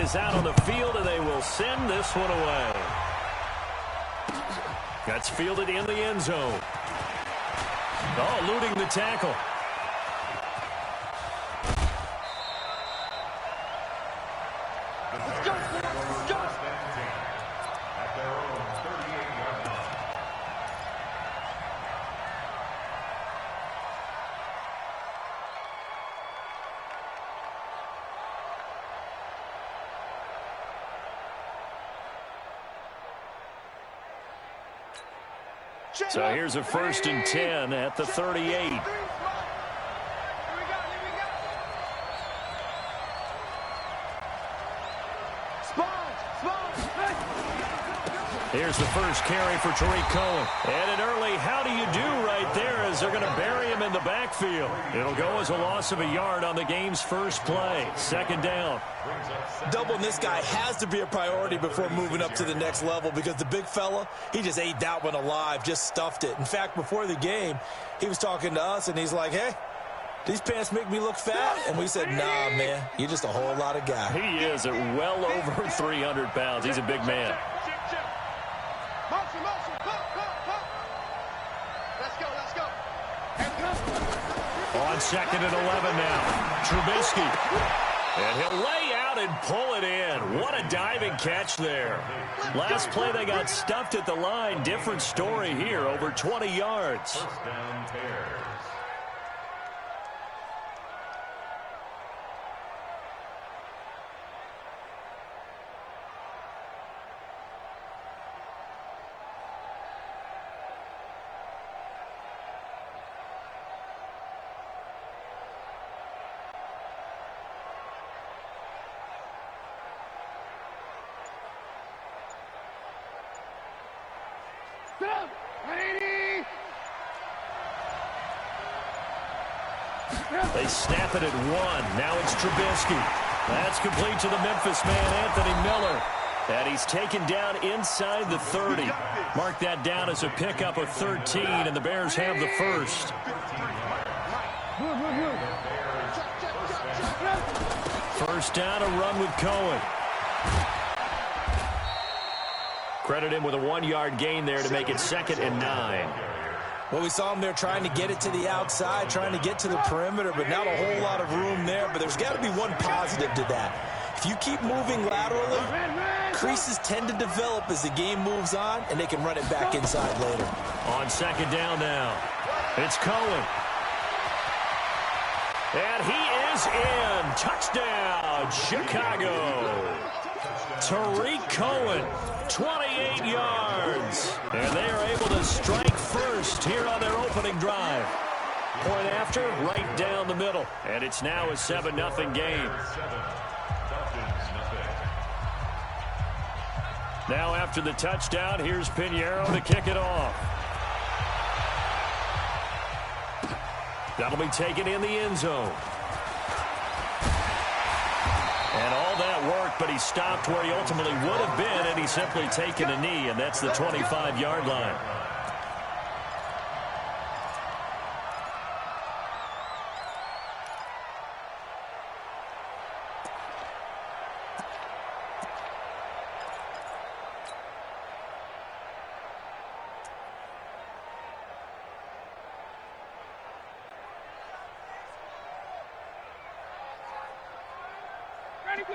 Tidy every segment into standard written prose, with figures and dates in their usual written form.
is out on the field, and they will send this one away. That's fielded in the end zone. Oh, eluding the tackle. Let's go. Let's go. So here's a 1st and 10 at the 38. Here's the first carry for Tariq Cohen. And an early how do you do right there as they're going to bury him in the backfield. It'll go as a loss of a yard on the game's first play. 2nd down. Doubling this guy has to be a priority before moving up to the next level because the big fella, he just ate that one alive, just stuffed it. In fact, before the game, he was talking to us, and he's like, hey, these pants make me look fat. And we said, nah, man, you're just a whole lot of guy. He is at well over 300 pounds. He's a big man. Let's go. On 2nd and 11 now. Trubisky. And he'll lay out and pull it in. What a diving catch there. Last play they got stuffed at the line. Different story here. Over 20 yards. First down, Bears. They snap it at 1. Now it's Trubisky. That's complete to the Memphis man, Anthony Miller. And he's taken down inside the 30. Mark that down as a pickup of 13, and the Bears have the first. First down, a run with Cohen. Credit him with a 1-yard gain there to make it 2nd and 9. Well, we saw him there trying to get it to the outside, trying to get to the perimeter, but not a whole lot of room there. But there's got to be one positive to that. If you keep moving laterally, creases tend to develop as the game moves on, and they can run it back inside later. On 2nd down now, it's Cohen. And he is in. Touchdown, Chicago. Tariq Cohen, 28 yards. And they are able to strike first here on their opening drive. Point after, right down the middle. And it's now a 7-0 game. Now after the touchdown, here's Pinheiro to kick it off. That'll be taken in the end zone. And all that work, but he stopped where he ultimately would have been, and he's simply taken a knee, and that's the 25-yard line.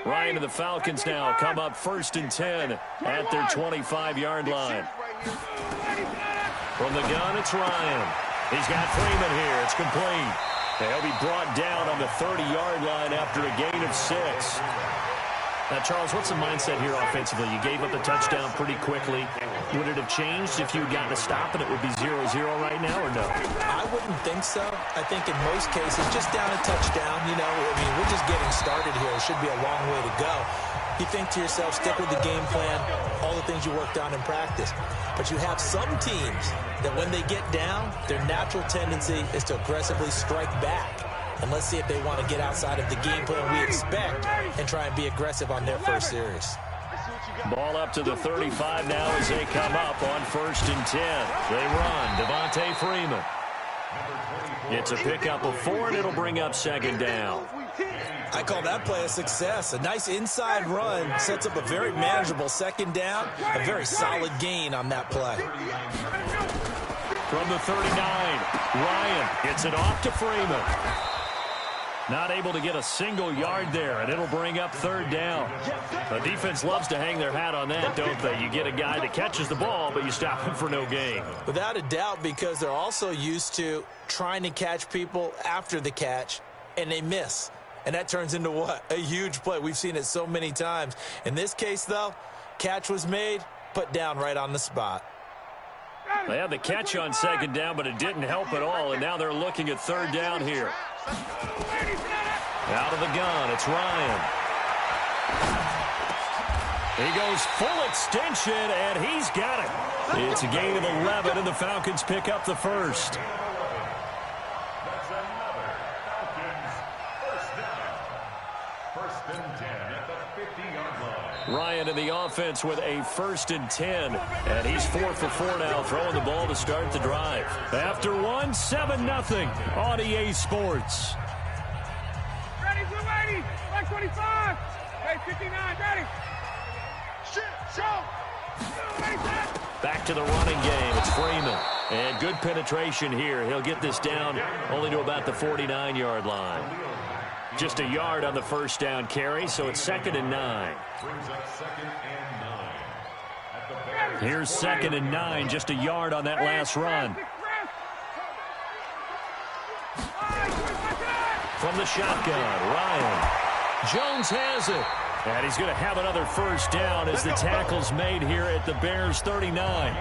Ryan and the Falcons now come up 1st and 10 at their 25-yard line. From the gun, it's Ryan. He's got Freeman here. It's complete. He'll be brought down on the 30-yard line after a gain of 6. Now, Charles, what's the mindset here offensively? You gave up the touchdown pretty quickly. Would it have changed if you had gotten a stop and it would be 0-0 right now, or no? I wouldn't think so. I think in most cases, just down a touchdown, you know, I mean, we're just getting started here. It should be a long way to go. You think to yourself, stick with the game plan, all the things you worked on in practice. But you have some teams that when they get down, their natural tendency is to aggressively strike back. And let's see if they want to get outside of the game plan we expect and try and be aggressive on their first series. Ball up to the 35 now as they come up on 1st and 10. They run. Devontae Freeman. It's a pickup of 4, and it'll bring up 2nd down. I call that play a success. A nice inside run sets up a very manageable second down, a very solid gain on that play. From the 39, Ryan gets it off to Freeman. Not able to get a single yard there, and it'll bring up third down. The defense loves to hang their hat on that, don't they? You get a guy that catches the ball, but you stop him for no gain. Without a doubt, because they're also used to trying to catch people after the catch, and they miss. And that turns into what? A huge play. We've seen it so many times. In this case, though, catch was made, put down right on the spot. They had the catch on second down, but it didn't help at all, and now they're looking at third down here. Out of the gun, it's Ryan. He goes full extension, and he's got it. It's a gain of 11, and the Falcons pick up the first. Ryan in the offense with a 1st and 10, and he's 4 for 4 now, throwing the ball to start the drive. After one, 7-0 on EA Sports. Ready, blue 80, 25, hey, 59, ready. Show. Back to the running game. It's Freeman. And good penetration here. He'll get this down only to about the 49-yard line. Just a yard on the first down carry, so it's 2nd and 9. Here's 2nd and 9, just a yard on that last run. From the shotgun, Ryan. Jones has it. And he's going to have another first down as the tackle's made here at the Bears' 39.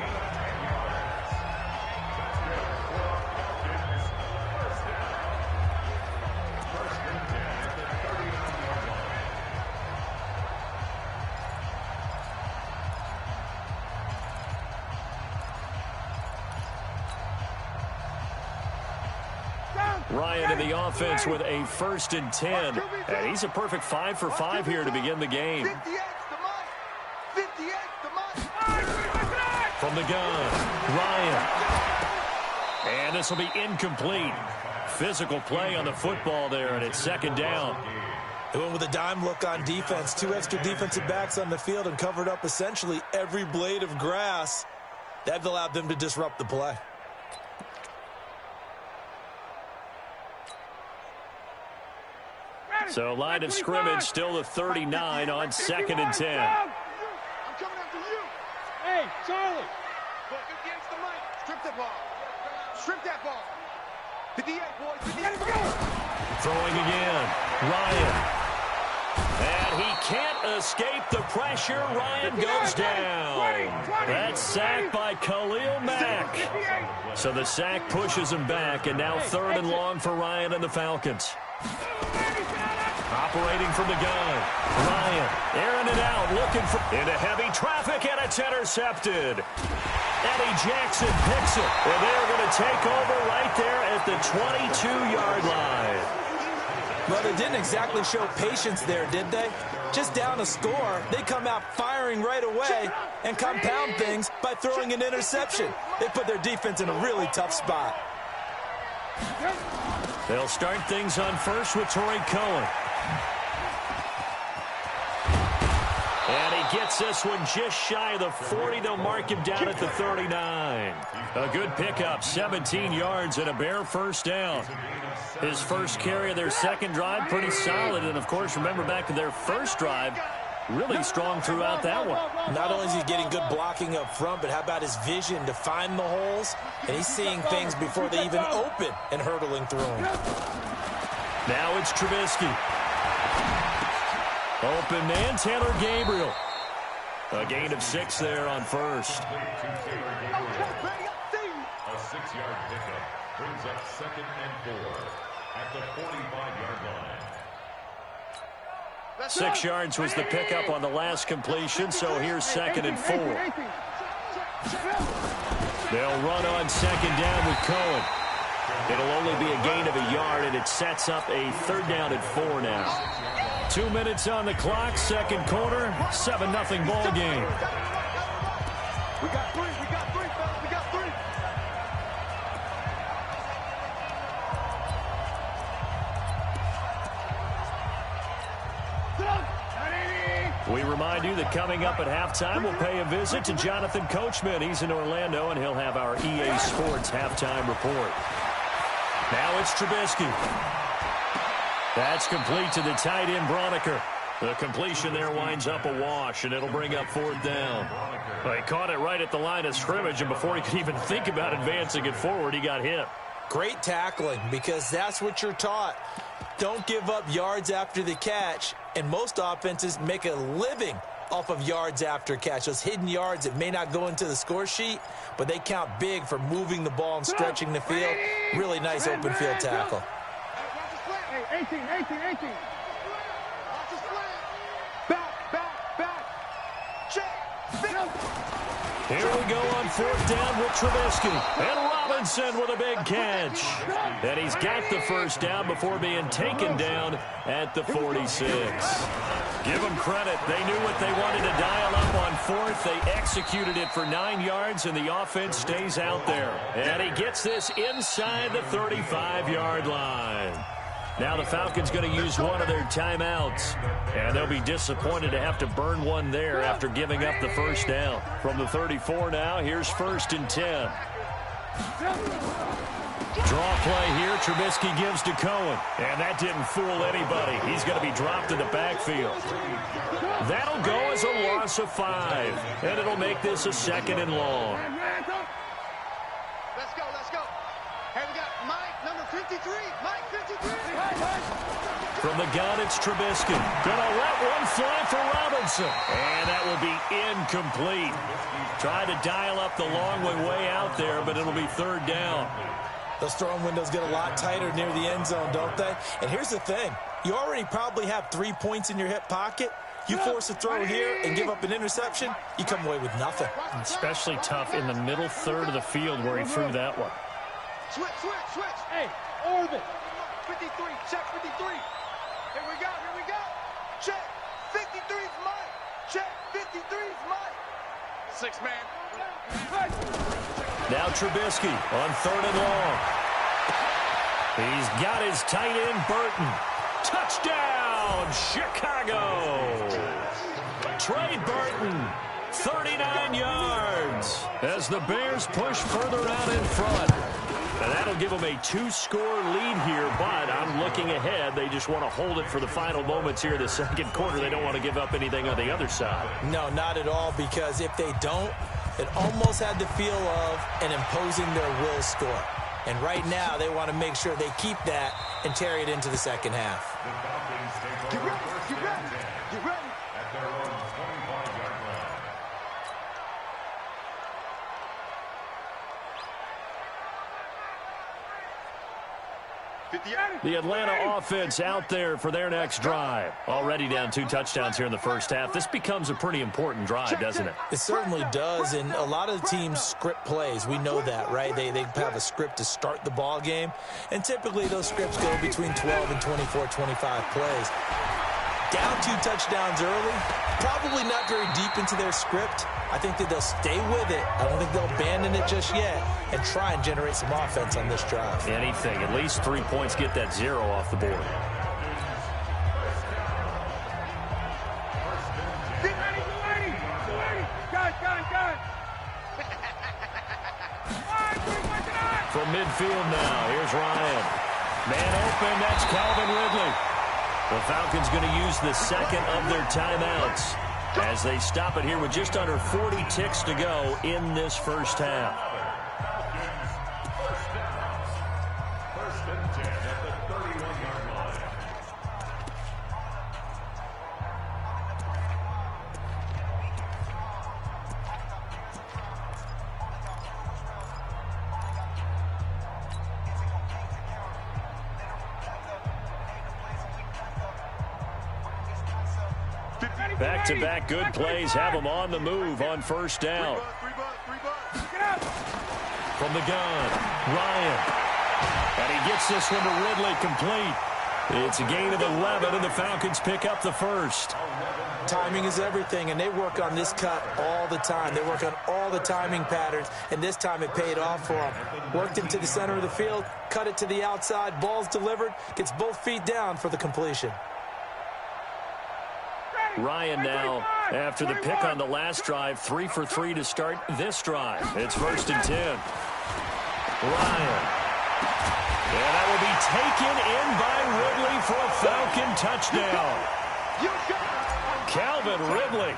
Ryan in the offense with a 1st and 10. And he's a perfect 5 for 5 here to begin the game. From the gun, Ryan. And this will be incomplete. Physical play on the football there, and it's 2nd down. They went with a dime look on defense. 2 extra defensive backs on the field and covered up essentially every blade of grass. That allowed them to disrupt the play. So line of scrimmage still the 39 on 2nd and 10. I'm coming after you. Hey, Charlie. Look against the mic. Strip that ball. Strip that ball. 58, boys. 58. Throwing again. Ryan. And he can't escape the pressure. Ryan goes down. That's sacked by Khalil Mack. So the sack pushes him back, and now 3rd and long for Ryan and the Falcons. Operating from the gun. Ryan airing it out, looking for into heavy traffic, and it's intercepted. Eddie Jackson picks it, and they're going to take over right there at the 22-yard line. Well, they didn't exactly show patience there, did they? Just down a score, they come out firing right away and compound things by throwing an interception. They put their defense in a really tough spot. They'll start things on first with Tariq Cohen. And he gets this one just shy of the 40. They'll mark him down at the 39. A good pickup, 17 yards and a bare first down. His first carry of their second drive, pretty solid. And, of course, remember back to their first drive, really strong throughout that one. Not only is he getting good blocking up front, but how about his vision to find the holes? And he's seeing things before they even open and hurdling through them. Now it's Trubisky. Open man, Taylor Gabriel. A gain of 6 there on first. A 6-yard pickup brings up 2nd and 4 at the 45-yard line. 6 yards was the pickup on the last completion, so here's 2nd and 4. They'll run on 2nd down with Cohen. It'll only be a gain of a yard, and it sets up a 3rd down and 4 now. 2 minutes on the clock, second quarter, 7-0 ball game. We got 3, fellas, we got 3. We remind you that coming up at halftime, we'll pay a visit to Jonathan Coachman. He's in Orlando, and he'll have our EA Sports halftime report. Now it's Trubisky. That's complete to the tight end, Broniker. The completion there winds up a wash, and it'll bring up 4th down. Well, he caught it right at the line of scrimmage, and before he could even think about advancing it forward, he got hit. Great tackling, because that's what you're taught. Don't give up yards after the catch, and most offenses make a living off of yards after catch. Those hidden yards that may not go into the score sheet, but they count big for moving the ball and stretching the field. Really nice open field tackle. 18. Back. Check. Here we go on 4th down with Trubisky. And Robinson with a big catch. And he's got the 1st down before being taken down at the 46. Give them credit. They knew what they wanted to dial up on 4th. They executed it for 9 yards, and the offense stays out there. And he gets this inside the 35-yard line. Now the Falcons going to use one of their timeouts, and they'll be disappointed to have to burn one there after giving up the 1st down. From the 34 now, here's 1st and 10. Draw play here. Trubisky gives to Cohen, and that didn't fool anybody. He's going to be dropped in the backfield. That'll go as a loss of 5, and it'll make this a 2nd and long. Let's go. Here we got Mike, number 53. Mike, 53. From the gun, it's Trubisky. Gonna let one fly for Robinson. And that will be incomplete. Try to dial up the long way out there, but it'll be 3rd down. Those throwing windows get a lot tighter near the end zone, don't they? And here's the thing. You already probably have 3 points in your hip pocket. You force a throw here and give up an interception, you come away with nothing. Especially tough in the middle third of the field where he threw that one. Switch. Hey, orbit. 53, check 53. Here we go. Check. 53's mine. Check. 53's mine. 6 man. Now Trubisky on 3rd and long. He's got his tight end, Burton. Touchdown, Chicago. Trey Burton, 39 yards as the Bears push further out in front. And that'll give them a 2-score lead here, but I'm looking ahead. They just want to hold it for the final moments here in the 2nd quarter. They don't want to give up anything on the other side. No, not at all, because if they don't, it almost had the feel of an imposing their will score. And right now, they want to make sure they keep that and carry it into the 2nd half. Get ready. At their own 25-yard line. The Atlanta offense out there for their next drive. Already down 2 touchdowns here in the 1st half. This becomes a pretty important drive, doesn't it? It certainly does, and a lot of the teams script plays. We know that, right? They have a script to start the ball game, and typically those scripts go between 12 and 24, 25 plays. Down 2 touchdowns early, probably not very deep into their script. I think that they'll stay with it. I don't think they'll abandon it just yet and try and generate some offense on this drive. Anything. At least 3 points, get that 0 off the board. Get ready. Gun. From midfield now, here's Ryan. Man open, that's Calvin Ridley. The Falcons going to use the 2nd of their timeouts as they stop it here with just under 40 ticks to go in this 1st half. First and 10 at the 31-yard line. Back-to-back good plays have them on the move on 1st down. From the gun, Ryan. And he gets this one to Ridley complete. It's a gain of 11, and the Falcons pick up the 1st. Timing is everything, and they work on this cut all the time. They work on all the timing patterns, and this time it paid off for them. Worked into the center of the field, cut it to the outside, ball's delivered, gets both feet down for the completion. Ryan now, after the pick on the last drive, 3 for 3 to start this drive. It's 1st and 10. Ryan. And that will be taken in by Ridley for a Falcon touchdown. Calvin Ridley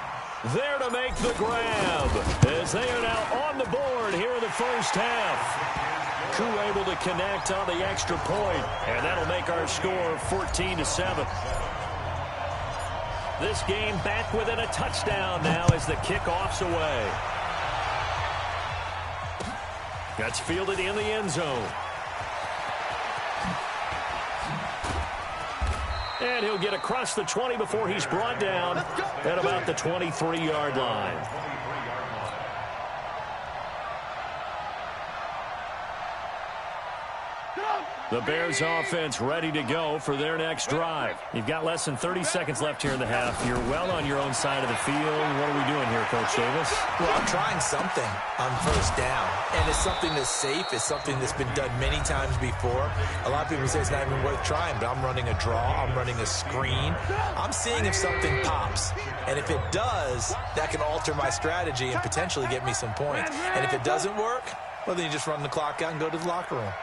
there to make the grab as they are now on the board here in the first half. Koo able to connect on the extra point, and that'll make our score 14-7. This game back within a touchdown now as the kickoff's away. That's fielded in the end zone. And he'll get across the 20 before he's brought down at about the 23-yard line. The Bears offense ready to go for their next drive. You've got less than 30 seconds left here in the half. You're well on your own side of the field. What are we doing here, Coach Davis? Well, I'm trying something on first down. And it's something that's safe. It's something that's been done many times before. A lot of people say it's not even worth trying, but I'm running a draw. I'm running a screen. I'm seeing if something pops. And if it does, that can alter my strategy and potentially get me some points. And if it doesn't work, well, then you just run the clock out and go to the locker room.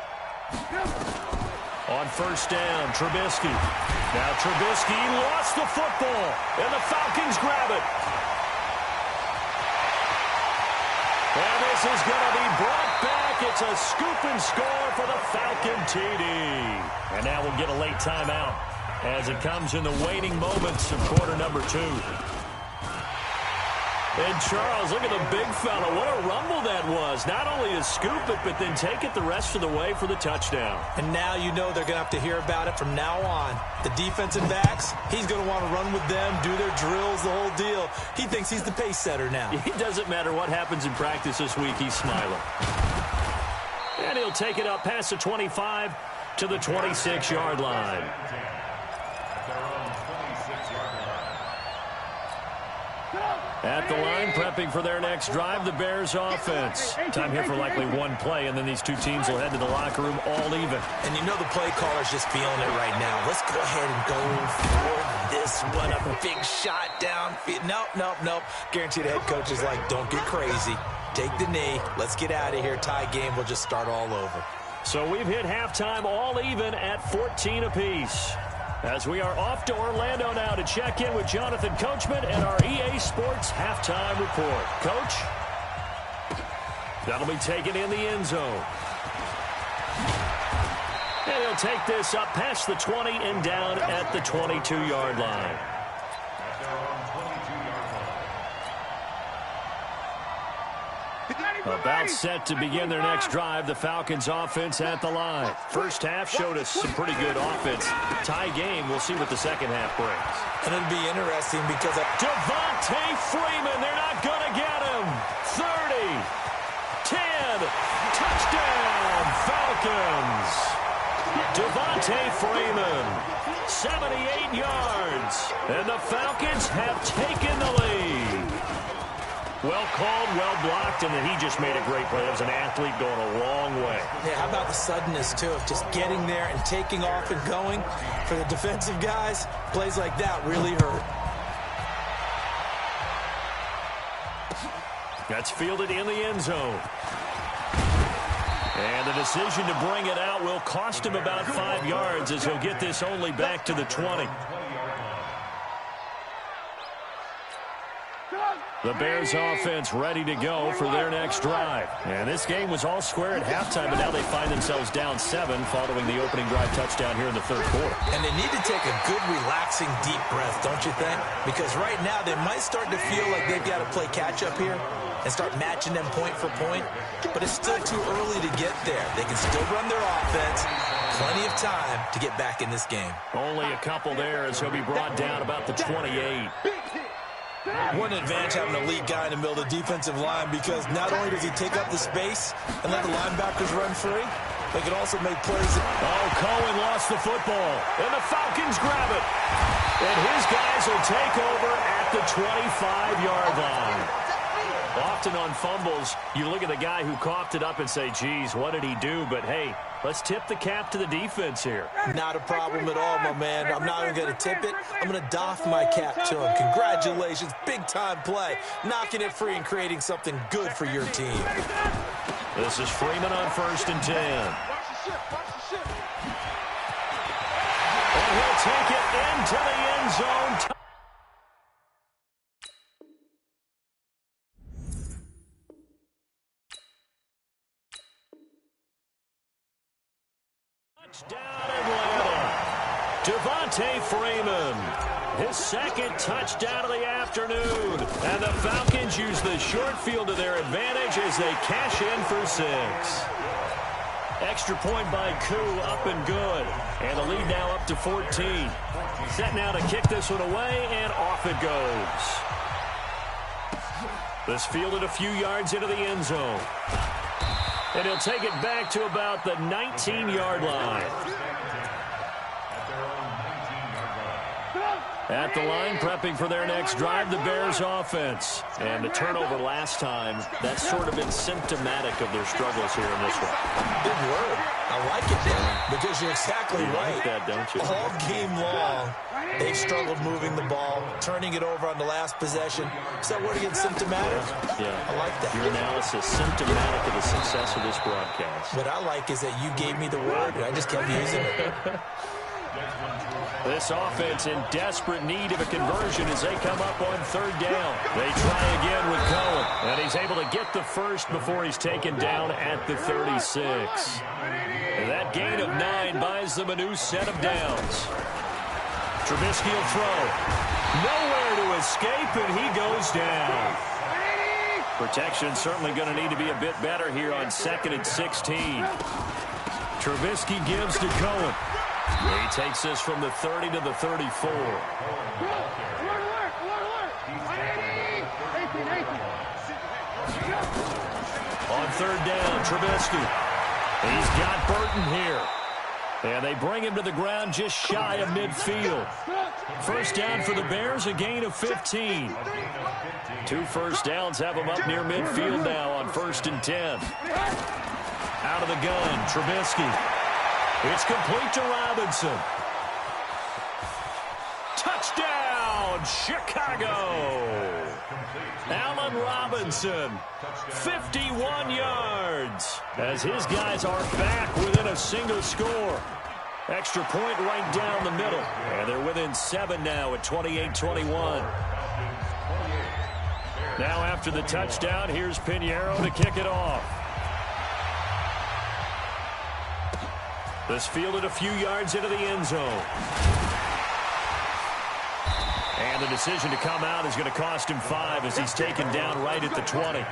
On first down, Trubisky. Now Trubisky lost the football, and the Falcons grab it. And this is going to be brought back. It's a scoop and score for the Falcon TD. And now we'll get a late timeout as it comes in the waning moments of quarter number 2. And Charles, look at the big fella. What a rumble that was. Not only to scoop it, but then take it the rest of the way for the touchdown. And now you know they're going to have to hear about it from now on. The defensive backs, he's going to want to run with them, do their drills, the whole deal. He thinks he's the pace setter now. It doesn't matter what happens in practice this week. He's smiling. And he'll take it up past the 25 to the 26-yard line. At the line, prepping for their next drive, the Bears offense. Time here for likely one play, and then these two teams will head to the locker room all even. And you know the play caller's just feeling it right now. Let's go ahead and go for this one. A big shot down. Nope. Guarantee the head coach is like, don't get crazy. Take the knee. Let's get out of here. Tie game. We'll just start all over. So we've hit halftime all even at 14 apiece. As we are off to Orlando now to check in with Jonathan Coachman and our EA Sports halftime report. Coach, that'll be taken in the end zone. And he'll take this up past the 20 and down at the 22-yard line. About set to begin their next drive, the Falcons offense at the line. First half showed us some pretty good offense. Tie game, we'll see what the second half brings. And it'll be interesting because Devontae Freeman, they're not going to get him. 30, 10, touchdown, Falcons. Devontae Freeman, 78 yards, and the Falcons have taken the lead. Well called, well blocked, and then he just made a great play. That was an athlete going a long way. Yeah, how about the suddenness, too, of just getting there and taking off and going? For the defensive guys, plays like that really hurt. That's fielded in the end zone. And the decision to bring it out will cost him about 5 yards as he'll get this only back to the 20. The Bears offense ready to go for their next drive. And this game was all square at halftime, but now they find themselves down 7 following the opening drive touchdown here in the third quarter. And they need to take a good, relaxing, deep breath, don't you think? Because right now they might start to feel like they've got to play catch-up here and start matching them point for point. But it's still too early to get there. They can still run their offense. Plenty of time to get back in this game. Only a couple there as he'll be brought down about the 28. What an advantage having an elite guy in the middle of the defensive line, because not only does he take up the space and let the linebackers run free, they can also make plays. Oh, Cohen lost the football, and the Falcons grab it. And his guys will take over at the 25-yard line. Often on fumbles, you look at the guy who coughed it up and say, geez, what did he do? But, hey, let's tip the cap to the defense here. Not a problem at all, my man. I'm not even going to tip it. I'm going to doff my cap to him. Congratulations. Big-time play. Knocking it free and creating something good for your team. This is Freeman on 1st and 10. And he'll take it into the end zone. Touchdown Atlanta. Devontae Freeman, his second touchdown of the afternoon. And the Falcons use the short field to their advantage as they cash in for 6. Extra point by Koo, up and good. And the lead now up to 14. Set now to kick this one away, and off it goes. This fielded a few yards into the end zone. And he'll take it back to about the 19-yard line. At the line, prepping for their next drive, the Bears offense. And the turnover last time, that's sort of been symptomatic of their struggles here in this one. Big word. I like it, man, because you're exactly right. Like that, don't you? All game long, they've struggled moving the ball, turning it over on the last possession. Is that word again, symptomatic? Yeah. I like that. Your analysis, symptomatic of the success of this broadcast. What I like is that you gave me the word, and I just kept using it. This offense in desperate need of a conversion as they come up on 3rd down. They try again with Cohen, and he's able to get the first before he's taken down at the 36. And that gain of 9 buys them a new set of downs. Trubisky will throw. Nowhere to escape, and he goes down. Protection certainly going to need to be a bit better here on 2nd and 16. Trubisky gives to Cohen. He takes this from the 30 to the 34. On 3rd down, Trubisky. He's got Burton here. And they bring him to the ground just shy of midfield. 1st down for the Bears, a gain of 15. 2 first downs have them up near midfield now on 1st and 10. Out of the gun, Trubisky. It's complete to Robinson. Touchdown, Chicago. Allen Robinson, 51 yards, as his guys are back within a single score. Extra point right down the middle, and they're within 7 now at 28-21. Now after the touchdown, here's Pinheiro to kick it off. This fielded a few yards into the end zone. And the decision to come out is going to cost him 5 as he's taken down right at the 20.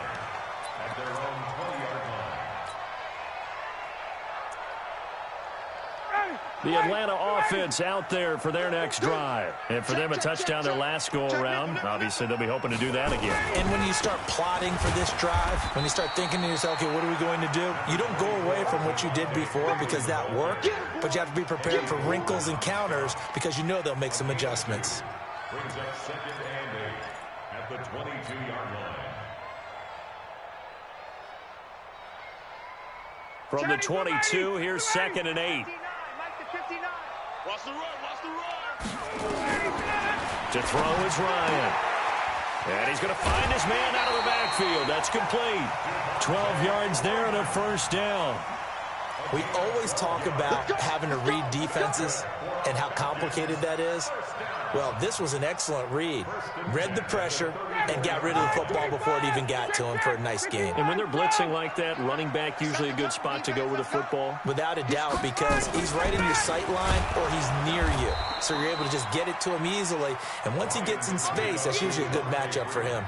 The Atlanta offense out there for their next drive. And for them, a touchdown their last go-around. Obviously, they'll be hoping to do that again. And when you start plotting for this drive, when you start thinking to yourself, okay, what are we going to do? You don't go away from what you did before because that worked, but you have to be prepared for wrinkles and counters because you know they'll make some adjustments. Brings up 2nd and 8 at the 22-yard line. From the 22, here's 2nd and 8. Watch the run, watch the run. To throw is Ryan. And he's going to find his man out of the backfield. That's complete. 12 yards there and a 1st down. We always talk about having to read defenses and how complicated that is. Well, this was an excellent read. Read the pressure and got rid of the football before it even got to him for a nice game. And when they're blitzing like that, running back usually a good spot to go with the football? Without a doubt, because he's right in your sight line or he's near you. So you're able to just get it to him easily. And once he gets in space, that's usually a good matchup for him.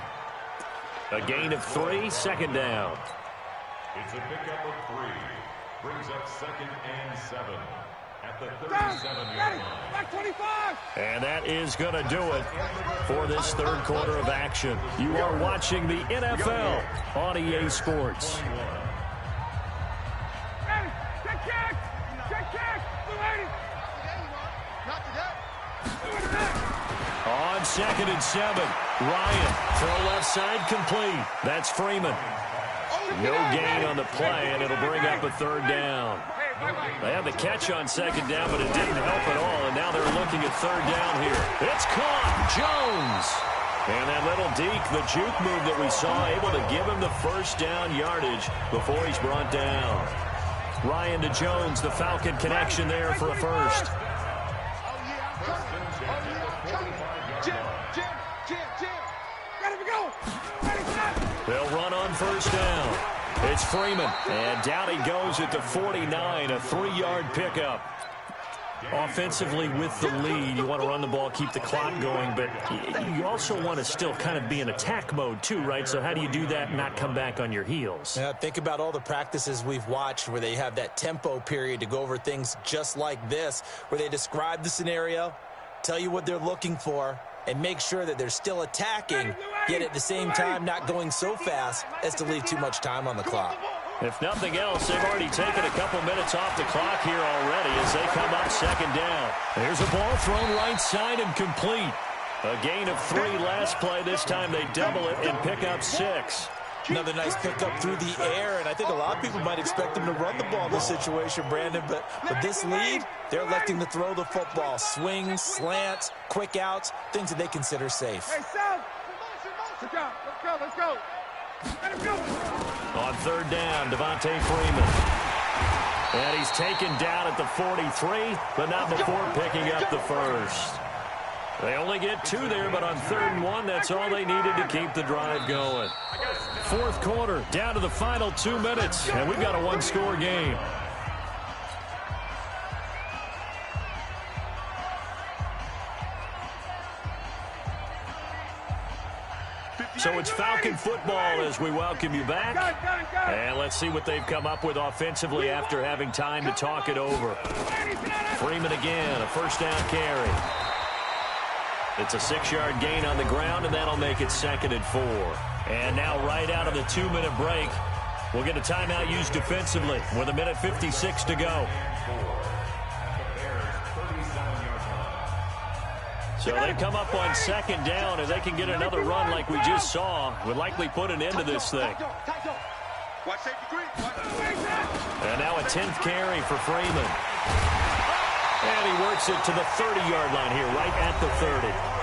A gain of 3, 2nd down. It's a pickup of 3. Brings up 2nd and 7 at the 37-yard line. Back 25. And that is going to do it for this 3rd quarter of action. You are watching the NFL on EA Sports. Check kick. Check kick. Not today. On 2nd and 7. Ryan, throw left side complete. That's Freeman. No gain on the play, and it'll bring up a third down. They had the catch on second down, but it didn't help at all, and now they're looking at third down here. It's caught. Jones. And that little deke, the juke move that we saw, able to give him the first down yardage before he's brought down. Ryan to Jones, the Falcon connection there for a first. They'll run on first down. It's Freeman, and down he goes at the 49, a 3-yard pickup. Offensively with the lead, you want to run the ball, keep the clock going, but you also want to still kind of be in attack mode too, right? So how do you do that and not come back on your heels? Yeah, think about all the practices we've watched where they have that tempo period to go over things just like this, where they describe the scenario, tell you what they're looking for, and make sure that they're still attacking, yet at the same time not going so fast as to leave too much time on the clock. If nothing else, they've already taken a couple minutes off the clock here already as they come up second down. There's a ball thrown right side and complete. A gain of 3 last play. This time they double it and pick up 6. Another nice pickup through the air, and I think a lot of people might expect them to run the ball in this situation, Brandon, but with this lead, they're electing to throw the football. Swings, slants, quick outs, things that they consider safe. Hey, Sam! Let's go, let's go! Let him go! On third down, Devontae Freeman. And he's taken down at the 43, but not before picking up the first. They only get 2 there, but on 3rd and 1, that's all they needed to keep the drive going. 4th quarter, down to the final 2 minutes, and we've got a 1-score game. So it's Falcon football as we welcome you back. And let's see what they've come up with offensively after having time to talk it over. Freeman again, a first down carry. It's a 6-yard gain on the ground, and that'll make it 2nd and 4. And now right out of the 2-minute break, we'll get a timeout used defensively with 1:56 to go. So they come up on 2nd down, and they can get another run like we just saw. Would likely put an end to this thing. And now a 10th carry for Freeman. And he works it to the 30-yard line here, right at the 30.